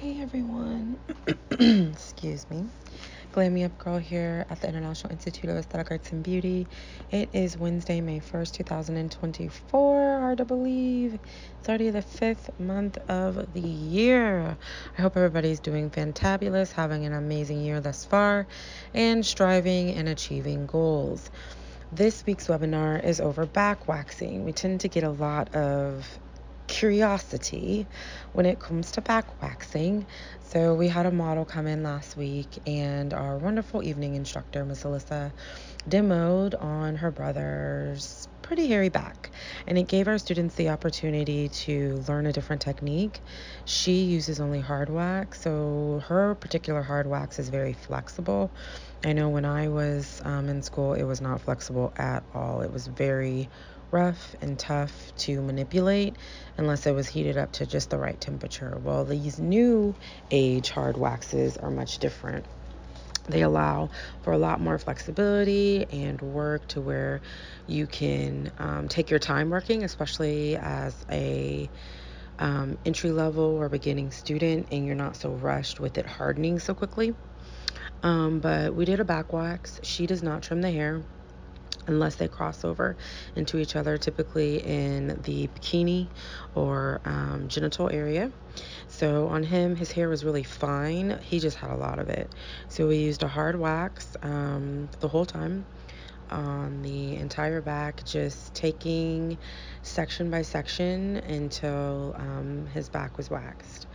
Hey everyone, excuse me. Glam Me Up Girl here at the International Institute of Aesthetic Arts and Beauty. It is Wednesday, May 1st, 2024, hard to believe. It's already the 5th month of the year. I hope everybody's doing fantabulous, having an amazing year thus far, and striving and achieving goals. This week's webinar is over back waxing. We tend to get a lot of curiosity when it comes to back waxing. So we had a model come in last week, and our wonderful evening instructor, Miss Alyssa, demoed on her brother's pretty hairy back, and it gave our students the opportunity to learn a different technique. She uses only hard wax, so her particular hard wax is very flexible. I know when I was in school, it was not flexible at all. It was very rough and tough to manipulate unless it was heated up to just the right temperature. Well, these new age hard waxes are much different. They allow for a lot more flexibility and work to where you can take your time working, especially as a entry level or beginning student, and you're not so rushed with it hardening so quickly. But we did a back wax. She does not trim the hair unless they cross over into each other, typically in the bikini or genital area. So on him, his hair was really fine. He just had a lot of it. So we used a hard wax the whole time on the entire back, just taking section by section until his back was waxed.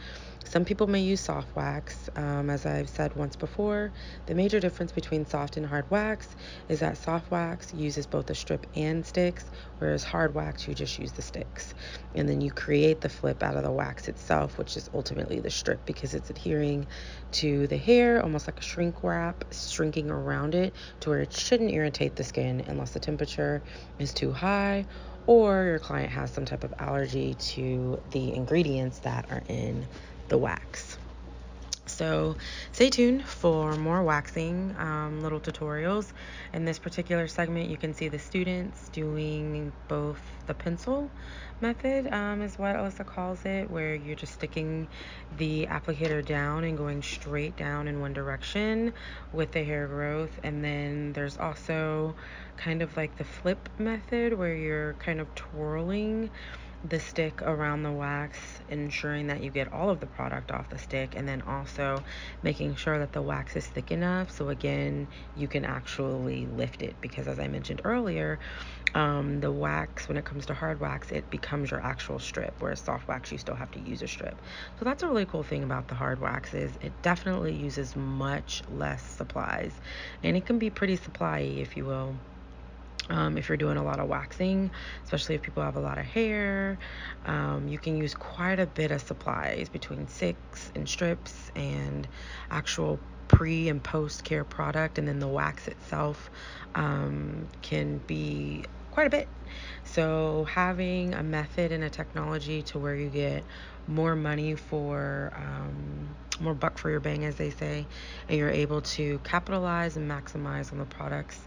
Some people may use soft wax. As I've said once before, the major difference between soft and hard wax is that soft wax uses both the strip and sticks, whereas hard wax, you just use the sticks. And then you create the flip out of the wax itself, which is ultimately the strip, because it's adhering to the hair, almost like a shrink wrap, shrinking around it to where it shouldn't irritate the skin unless the temperature is too high or your client has some type of allergy to the ingredients that are in the wax. So stay tuned for more waxing little tutorials. In this particular segment, you can see the students doing both the pencil method, is what Alyssa calls it, where you're just sticking the applicator down and going straight down in one direction with the hair growth. And then there's also kind of like the flip method, where you're kind of twirling the stick around the wax, ensuring that you get all of the product off the stick, and then also making sure that the wax is thick enough so again you can actually lift it, because as I mentioned earlier, the wax, when it comes to hard wax, it becomes your actual strip, whereas soft wax you still have to use a strip. So that's a really cool thing about the hard wax, is it definitely uses much less supplies, and it can be pretty supply-y, if you will. If you're doing a lot of waxing, especially if people have a lot of hair, you can use quite a bit of supplies between sticks and strips and actual pre and post care product, and then the wax itself can be quite a bit. So having a method and a technology to where you get more money for more buck for your bang, as they say, and you're able to capitalize and maximize on the products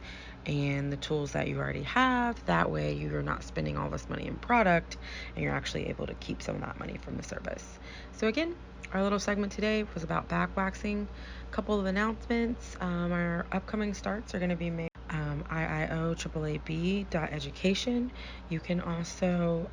and the tools that you already have. That way you're not spending all this money in product, and you're actually able to keep some of that money from the service. So again, our little segment today was about back waxing. A couple of announcements. Our upcoming starts are going to be made IIOAAAB.education. You can also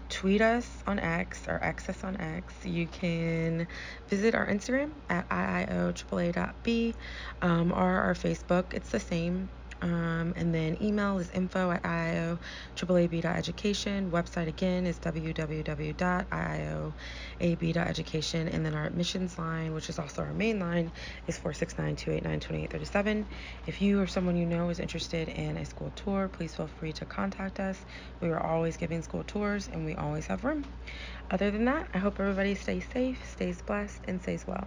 tweet us on X, or X us on X. You can visit our Instagram at IIOAAAB, or our Facebook. It's the same. And then email is info@IIOAAB.education. Website again is www.IIOAAB.education. And then our admissions line, which is also our main line, is 469-289-2837. If you or someone you know is interested in a school tour, please feel free to contact us. We are always giving school tours, and we always have room. Other than that, I hope everybody stays safe, stays blessed, and stays well.